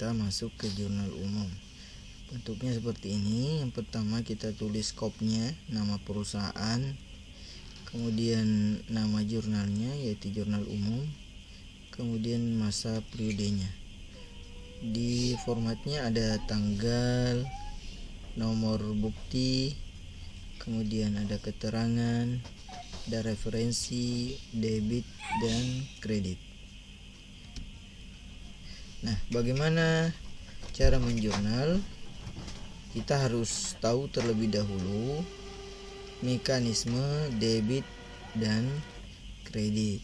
kita masuk ke jurnal umum. Bentuknya seperti ini. Yang pertama kita tulis skopnya, nama perusahaan, kemudian nama jurnalnya yaitu jurnal umum, kemudian masa periodenya. Di formatnya ada tanggal, nomor bukti, kemudian ada keterangan, ada referensi, debit dan kredit. Nah, bagaimana cara menjurnal? Kita harus tahu terlebih dahulu mekanisme debit dan kredit.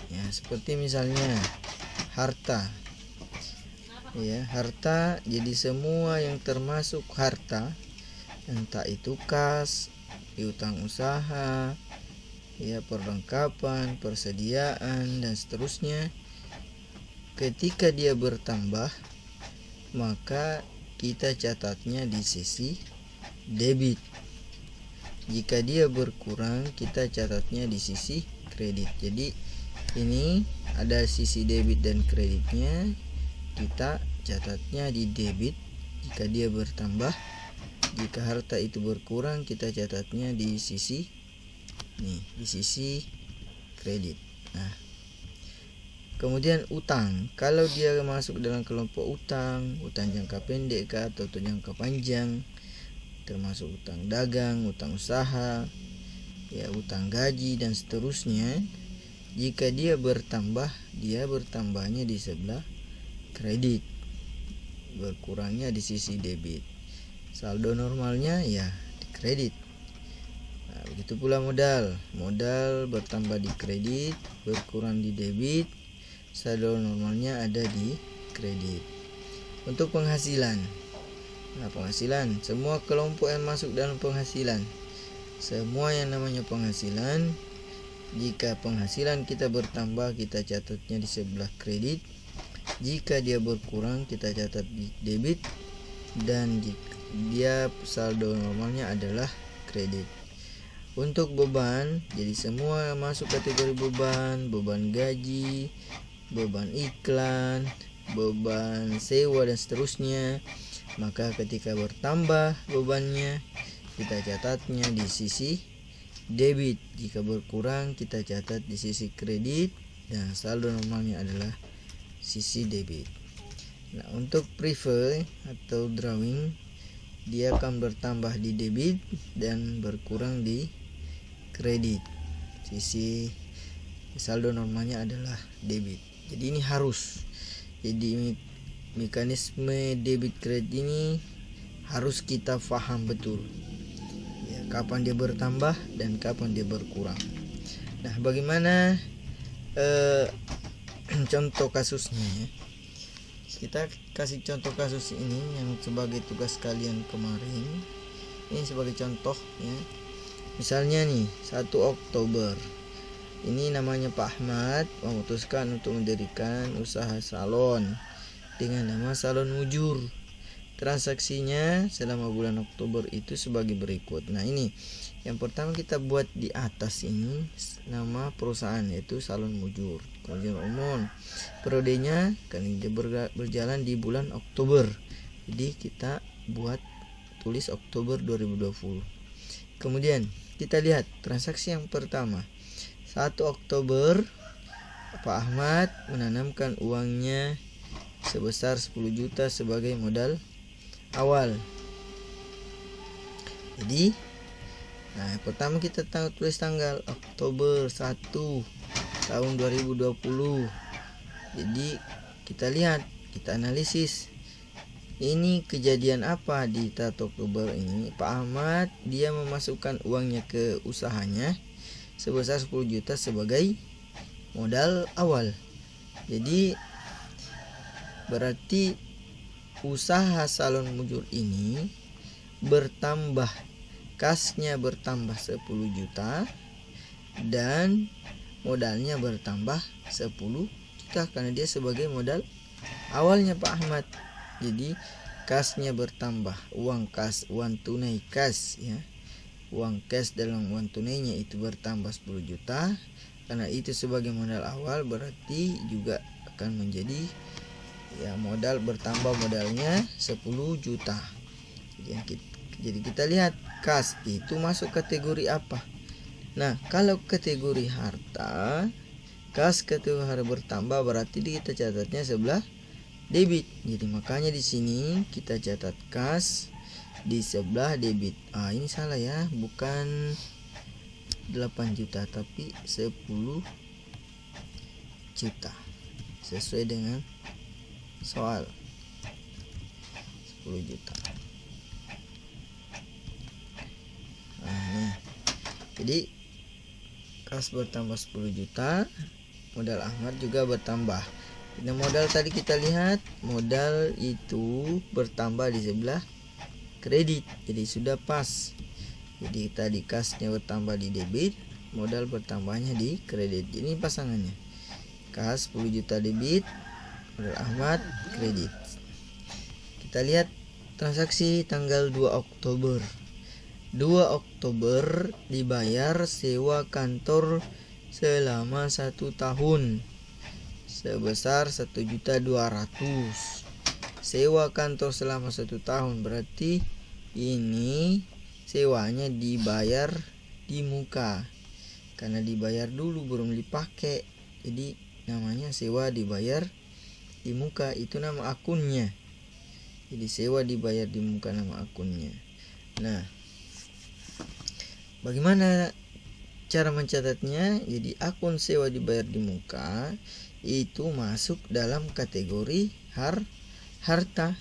Ya, seperti misalnya harta. Ya, harta jadi semua yang termasuk harta, entah itu kas, piutang usaha, ya perlengkapan, persediaan dan seterusnya. Ketika dia bertambah, maka kita catatnya di sisi debit. Jika dia berkurang, kita catatnya di sisi kredit. Jadi ini ada sisi debit dan kreditnya, kita catatnya di debit jika dia bertambah. Jika harta itu berkurang, kita catatnya di sisi kredit. Nah, kemudian utang, kalau dia masuk dalam kelompok utang jangka pendek atau jangka panjang, termasuk utang dagang, utang usaha, ya utang gaji dan seterusnya. Jika dia bertambahnya di sebelah kredit, berkurangnya di sisi debit. Saldo normalnya ya di kredit. Nah, begitu pula modal bertambah di kredit, berkurang di debit. Saldo normalnya ada di kredit. Untuk penghasilan, semua kelompok yang masuk dalam penghasilan, semua yang namanya penghasilan, jika penghasilan kita bertambah, kita catatnya di sebelah kredit. Jika dia berkurang, kita catat di debit. Dan jika dia saldo normalnya adalah kredit. Untuk beban, jadi semua yang masuk kategori beban gaji, beban iklan, beban sewa dan seterusnya, maka ketika bertambah bebannya, kita catatnya di sisi debit. Jika berkurang, kita catat di sisi kredit dan saldo normalnya adalah sisi debit. Nah, untuk prefer atau drawing, dia akan bertambah di debit dan berkurang di kredit. Sisi saldo normalnya adalah debit. Jadi ini harus. Jadi mekanisme debit kredit ini harus kita paham betul. Ya, kapan dia bertambah dan kapan dia berkurang. Nah, bagaimana contoh kasusnya ya? Kita kasih contoh kasus ini yang sebagai tugas kalian kemarin. Ini sebagai contoh ya. Misalnya nih 1 Oktober. Ini namanya Pak Ahmad memutuskan untuk mendirikan usaha salon dengan nama Salon Mujur. Transaksinya selama bulan Oktober itu sebagai berikut. Nah, ini yang pertama kita buat di atas ini nama perusahaan yaitu Salon Mujur. Kemudian umum periodenya kan dia berjalan di bulan Oktober. Jadi kita tulis Oktober 2020. Kemudian kita lihat transaksi yang pertama. 1 Oktober Pak Ahmad menanamkan uangnya sebesar 10 juta sebagai modal awal. Jadi pertama kita tulis tanggal Oktober 1 tahun 2020. Jadi kita lihat, kita analisis. Ini kejadian apa di 1 Oktober ini? Pak Ahmad dia memasukkan uangnya ke usahanya sebesar 10 juta sebagai modal awal. Jadi berarti usaha Salon Mujur ini bertambah, kasnya bertambah 10 juta dan modalnya bertambah 10 juta karena dia sebagai modal awalnya Pak Ahmad. Jadi kasnya bertambah, uang tunai kas ya. Uang cash dalam uang tunainya itu bertambah 10 juta. Karena itu sebagai modal awal, berarti juga akan menjadi Ya, modal bertambah, modalnya 10 juta. Jadi kita lihat kas itu masuk kategori apa. Nah, kalau kategori harta, kas kategori harta bertambah berarti kita catatnya sebelah debit. Jadi makanya di sini kita catat kas di sebelah debit. Ini salah ya, bukan 8 juta tapi 10 juta. Sesuai dengan soal 10 juta. Jadi kas bertambah 10 juta, modal Ahmad juga bertambah. Nah, modal tadi kita lihat modal itu bertambah di sebelah kredit. Jadi sudah pas. Jadi tadi kasnya bertambah di debit, modal bertambahnya di kredit. Ini pasangannya. Kas 10 juta debit, modal Ahmad kredit. Kita lihat transaksi tanggal 2 Oktober. 2 Oktober dibayar sewa kantor selama 1 tahun sebesar 1.200.000. Sewa kantor selama 1 tahun berarti ini sewanya dibayar di muka, karena dibayar dulu belum dipakai. Jadi namanya sewa dibayar di muka, itu nama akunnya. Jadi sewa dibayar di muka nama akunnya. Nah, bagaimana cara mencatatnya? Jadi akun sewa dibayar di muka itu masuk dalam kategori harta.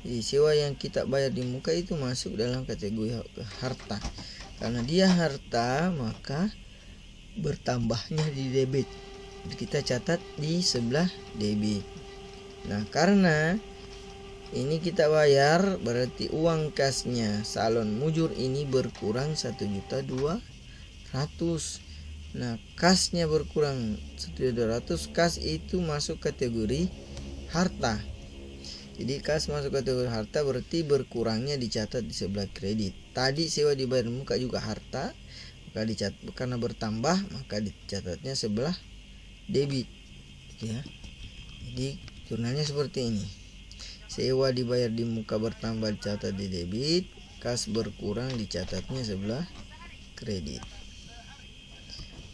Jadi sewa yang kita bayar di muka itu masuk dalam kategori harta. Karena dia harta, maka bertambahnya di debit. Jadi kita catat di sebelah debit. Nah, karena ini kita bayar berarti uang kasnya salon mujur ini berkurang 1.200.000. Nah, kasnya berkurang 1.200.000, kas itu masuk kategori harta. Jadi kas masuk kategori harta berarti berkurangnya dicatat di sebelah kredit. Tadi sewa dibayar muka juga harta, maka dicatat karena bertambah maka dicatatnya sebelah debit. Ya. Jadi jurnalnya seperti ini. Sewa dibayar di muka bertambah dicatat di debit, kas berkurang dicatatnya sebelah kredit.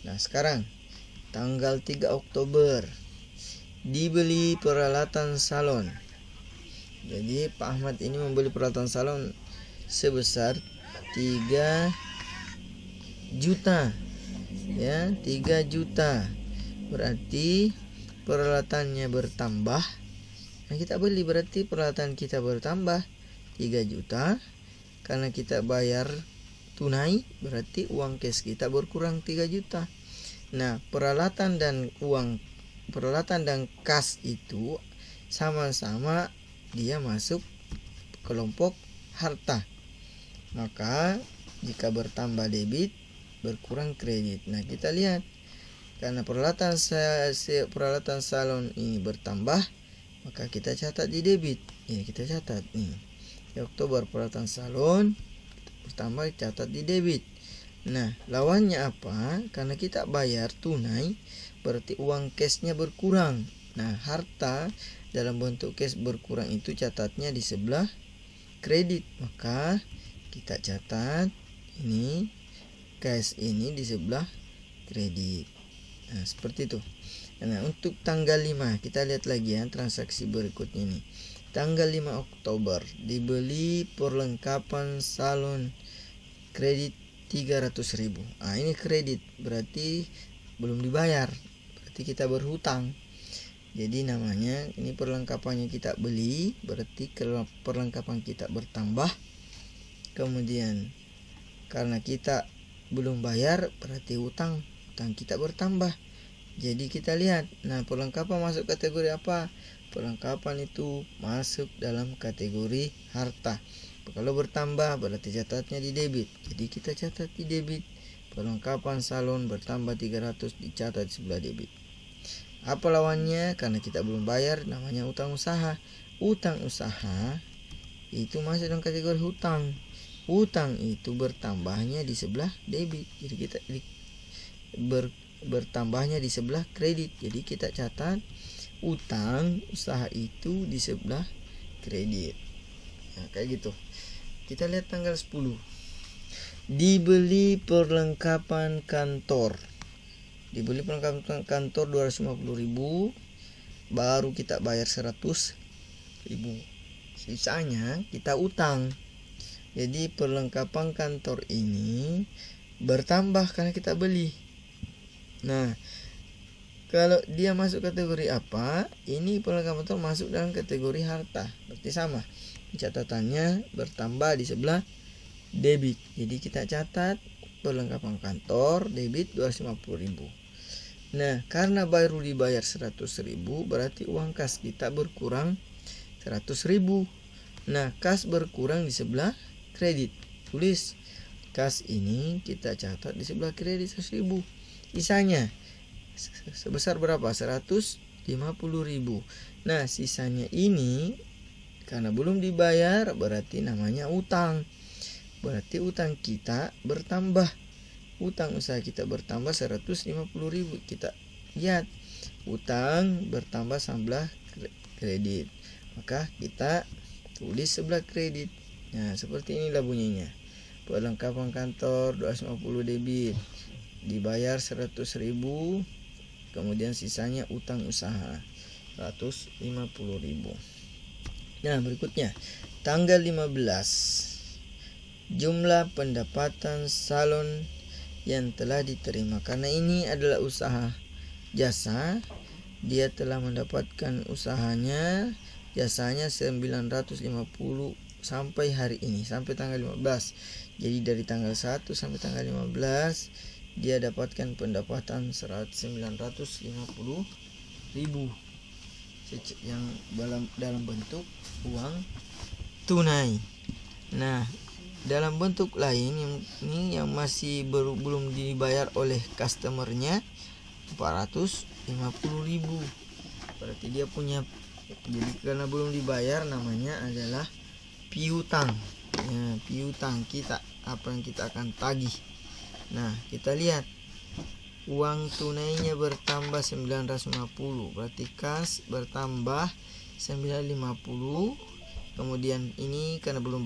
Nah, sekarang tanggal 3 Oktober dibeli peralatan salon. Jadi Pak Ahmad ini membeli peralatan salon sebesar 3 juta. Ya, 3 juta. Berarti peralatannya bertambah. Nah, kita beli berarti peralatan kita bertambah 3 juta. Karena kita bayar tunai berarti uang cash kita berkurang 3 juta. Nah, peralatan dan kas itu sama-sama dia masuk kelompok harta. Maka jika bertambah debit berkurang kredit. Nah, kita lihat karena peralatan salon ini bertambah, maka kita catat di debit. Ya, kita catat nih. Di Oktober peralatan salon bertambah, catat di debit. Nah, lawannya apa? Karena kita bayar tunai berarti uang cashnya berkurang. Nah, harta dalam bentuk cash berkurang itu catatnya di sebelah kredit. Maka kita catat ini cash ini di sebelah kredit. Nah, seperti itu. Nah, untuk tanggal 5 kita lihat lagi ya transaksi berikutnya ini. Tanggal 5 Oktober dibeli perlengkapan salon kredit 300.000. Ini kredit berarti belum dibayar. Berarti kita berhutang. Jadi namanya ini perlengkapannya kita beli, berarti perlengkapan kita bertambah. Kemudian karena kita belum bayar berarti hutang kita bertambah. Jadi kita lihat, nah perlengkapan masuk kategori apa? Perlengkapan itu masuk dalam kategori harta. Kalau bertambah berarti catatnya di debit. Jadi kita catat di debit. Perlengkapan salon bertambah 300 dicatat di sebelah debit. Apa lawannya? Karena kita belum bayar, namanya utang usaha. Utang usaha itu masuk dalam kategori hutang. Hutang itu bertambahnya di sebelah debit. Jadi kita bertambahnya di sebelah kredit. Jadi kita catat utang usaha itu di sebelah kredit. Nah, kayak gitu. Kita lihat tanggal 10. Dibeli perlengkapan kantor. Dibeli perlengkapan kantor 250.000, baru kita bayar 100.000. Sisanya kita utang. Jadi perlengkapan kantor ini bertambah karena kita beli. Nah, kalau dia masuk kategori apa? Ini perlengkapan kantor masuk dalam kategori harta. Berarti sama. Catatannya bertambah di sebelah debit. Jadi kita catat perlengkapan kantor debit 250.000. Nah, karena baru dibayar 100.000, berarti uang kas kita berkurang 100.000. Nah, kas berkurang di sebelah kredit. Tulis kas ini kita catat di sebelah kredit 100.000. Sisanya sebesar berapa? 150.000. Nah, sisanya ini karena belum dibayar berarti namanya utang. Berarti utang kita bertambah. Utang usaha kita bertambah 150.000. Kita lihat utang bertambah sebelah kredit. Maka kita tulis sebelah kredit. Nah, seperti inilah bunyinya. Perlengkapan kantor 250 debit, dibayar 100.000, kemudian sisanya utang usaha 150.000. Nah, berikutnya tanggal 15, jumlah pendapatan salon yang telah diterima. Karena ini adalah usaha jasa, dia telah mendapatkan jasanya 950 sampai hari ini, sampai tanggal 15. Jadi dari tanggal 1 sampai tanggal 15 dia dapatkan pendapatan 950.000 yang dalam bentuk uang tunai. Nah, dalam bentuk lain yang masih belum dibayar oleh customernya 450.000. Berarti dia punya, jadi karena belum dibayar namanya adalah piutang. Ya, piutang kita, apa yang kita akan tagih. Nah, kita lihat uang tunainya bertambah 950, berarti kas bertambah 950. Kemudian ini karena belum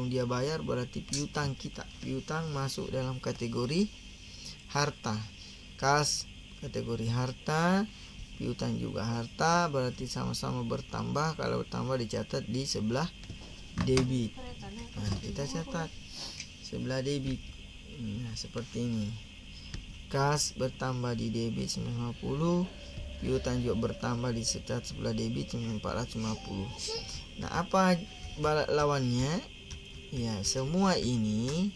dia bayar, berarti piutang kita. Piutang masuk dalam kategori harta. Kas kategori harta, piutang juga harta, berarti sama-sama bertambah. Kalau bertambah dicatat di sebelah debit. Nah, kita catat sebelah debit. Nah, seperti ini. Kas bertambah di debit 950, piutang juga bertambah di sebelah debit 450. Nah, apa lawannya? Ya, semua ini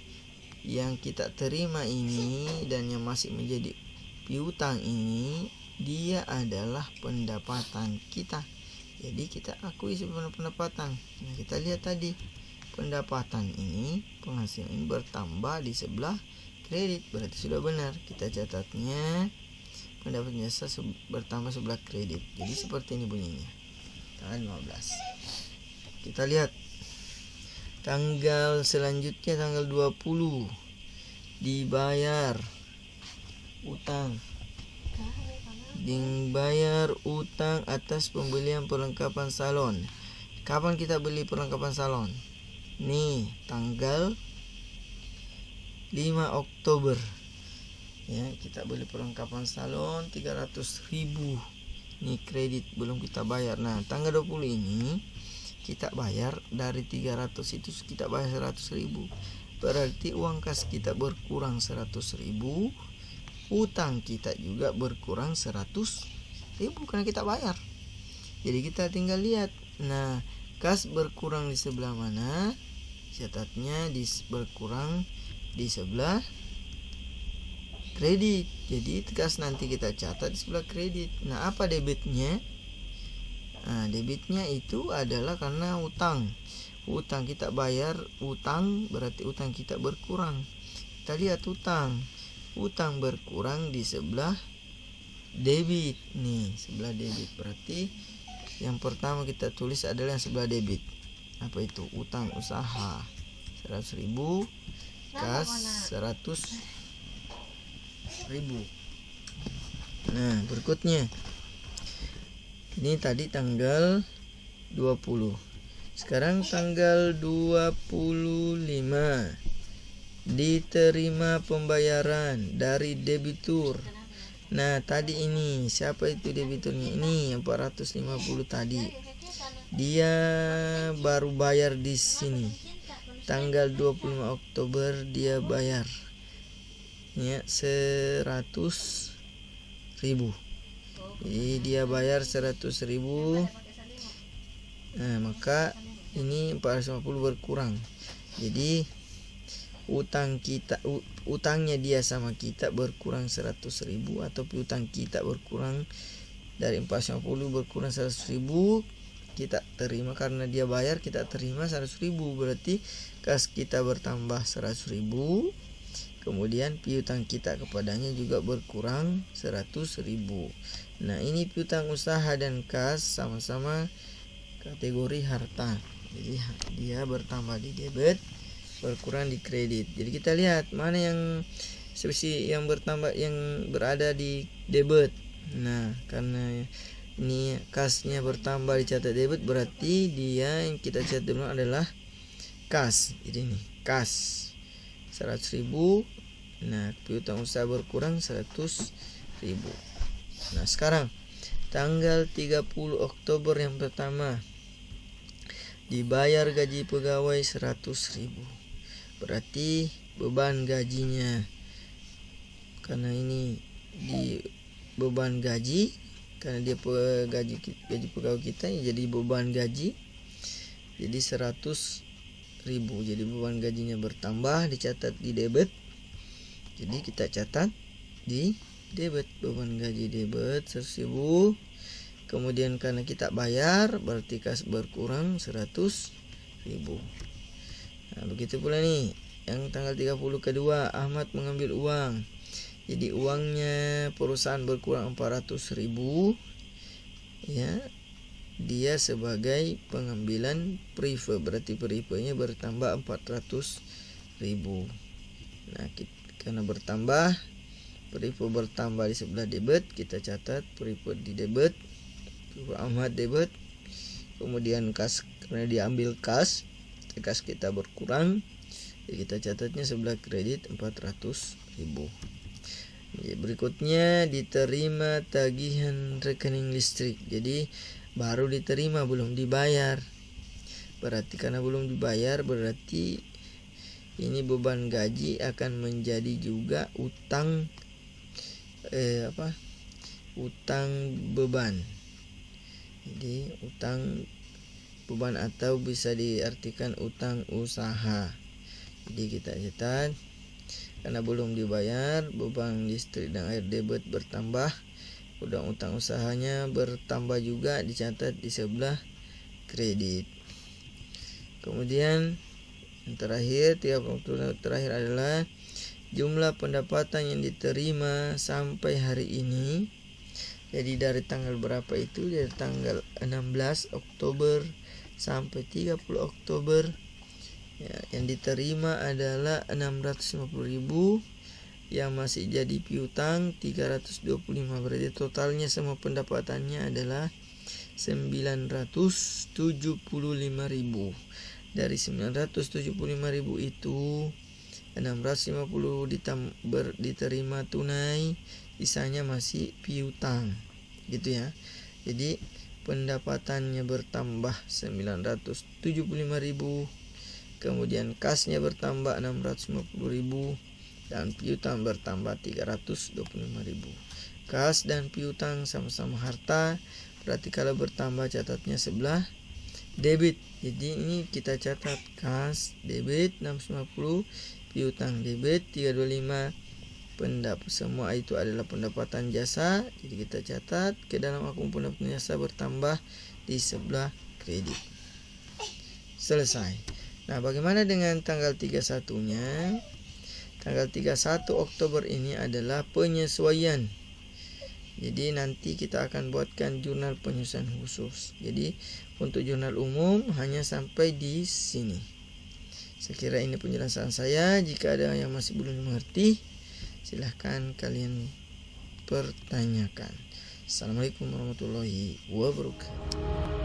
yang kita terima ini dan yang masih menjadi piutang ini, dia adalah pendapatan kita. Jadi kita akui sebagai pendapatan. Nah, kita lihat tadi pendapatan ini, penghasilan ini bertambah di sebelah kredit, berarti sudah benar. Kita catatnya pendapatan jasa bertambah sebelah kredit. Jadi seperti ini bunyinya. Tanggal 15. Kita lihat tanggal selanjutnya, tanggal 20, dibayar utang. Dibayar utang atas pembelian perlengkapan salon. Kapan kita beli perlengkapan salon? Nih, tanggal 5 Oktober. Ya, kita beli perlengkapan salon 300.000. Nih kredit belum kita bayar. Nah, tanggal 20 ini kita bayar, dari 300 itu kita bayar 100.000. Berarti uang kas kita berkurang 100.000. Utang kita juga berkurang 100.000 karena kita bayar. Jadi kita tinggal lihat. Nah, kas berkurang di sebelah mana? Catatnya berkurang di sebelah kredit. Jadi kas nanti kita catat di sebelah kredit. Nah, apa debitnya? Nah, debitnya itu adalah karena utang. Utang kita bayar utang, berarti utang kita berkurang. Kita lihat utang. Utang berkurang di sebelah debit. Nih, sebelah debit. Berarti yang pertama kita tulis adalah yang sebelah debit. Apa itu? Utang usaha 100.000, kas 100.000. Nah, berikutnya Ini tadi tanggal 20. Sekarang tanggal 25. Diterima pembayaran dari debitur. Nah, tadi ini siapa itu debiturnya? Ini 450 tadi. Dia baru bayar di sini. Tanggal 25 Oktober dia bayar. Ya, 100.000. Jadi dia bayar 100.000. Nah, maka ini 450 berkurang. Jadi utangnya dia sama kita berkurang 100.000, atau piutang kita berkurang dari 450 berkurang 100.000. Kita terima karena dia bayar, kita terima 100.000, berarti kas kita bertambah 100.000. Kemudian piutang kita kepadanya juga berkurang 100.000. Nah, ini piutang usaha dan kas sama-sama kategori harta. Jadi dia bertambah di debit, berkurang di kredit. Jadi kita lihat mana yang seperti yang bertambah, yang berada di debit. Nah, karena ini kasnya bertambah dicatat debit, berarti dia yang kita catat dulu adalah kas. Jadi ini kas 100.000. Nah, piutang usaha berkurang 100.000. Nah, sekarang tanggal 30 Oktober yang pertama dibayar gaji pegawai 100.000. Berarti beban gajinya, karena ini di beban gaji, karena dia gaji pegawai kita, jadi beban gaji jadi 100.000. Jadi beban gajinya bertambah, dicatat di debit. Jadi kita catat di debit, beban gaji debit 100.000. Kemudian karena kita bayar, berarti kas berkurang 100.000. Nah, begitu pula nih yang tanggal 30 kedua, Ahmad mengambil uang. Jadi uangnya perusahaan berkurang 400.000. Ya, dia sebagai pengambilan prive, berarti privenya bertambah 400.000. Nah, karena bertambah, prive bertambah di sebelah debit, kita catat prive di debit, prive Ahmad debit. Kemudian kas, karena diambil kas kita berkurang, jadi kita catatnya sebelah kredit 400.000. Jadi berikutnya diterima tagihan rekening listrik. Jadi baru diterima, belum dibayar. Berarti karena belum dibayar, berarti ini beban gaji akan menjadi juga utang utang beban. Jadi utang beban atau bisa diartikan utang usaha. Jadi kita catat karena belum dibayar, beban listrik dan air debit bertambah, utang usahanya bertambah juga, dicatat di sebelah kredit. Kemudian yang terakhir, 30 terakhir adalah jumlah pendapatan yang diterima sampai hari ini. Jadi dari tanggal berapa itu? Dari tanggal 16 Oktober sampai 30 Oktober. Ya, yang diterima adalah 650.000, yang masih jadi piutang 325. Berarti totalnya semua pendapatannya adalah 975.000. Dari 975.000 itu 650 diterima tunai, sisanya masih piutang, gitu ya. Jadi pendapatannya bertambah 975.000, kemudian kasnya bertambah 650.000, dan piutang bertambah 325.000. Kas dan piutang sama-sama harta, berarti kalau bertambah catatnya sebelah debit. Jadi ini kita catat kas debit 650, piutang debit 325. Semua itu adalah pendapatan jasa, jadi kita catat ke dalam akun pendapatan jasa bertambah di sebelah kredit. Selesai. Nah, bagaimana dengan tanggal 31-nya? Tanggal 31 Oktober ini adalah penyesuaian. Jadi nanti kita akan buatkan jurnal penyusunan khusus. Jadi untuk jurnal umum hanya sampai di sini. Saya kira ini penjelasan saya. Jika ada yang masih belum mengerti, silahkan kalian pertanyakan. Assalamualaikum warahmatullahi wabarakatuh.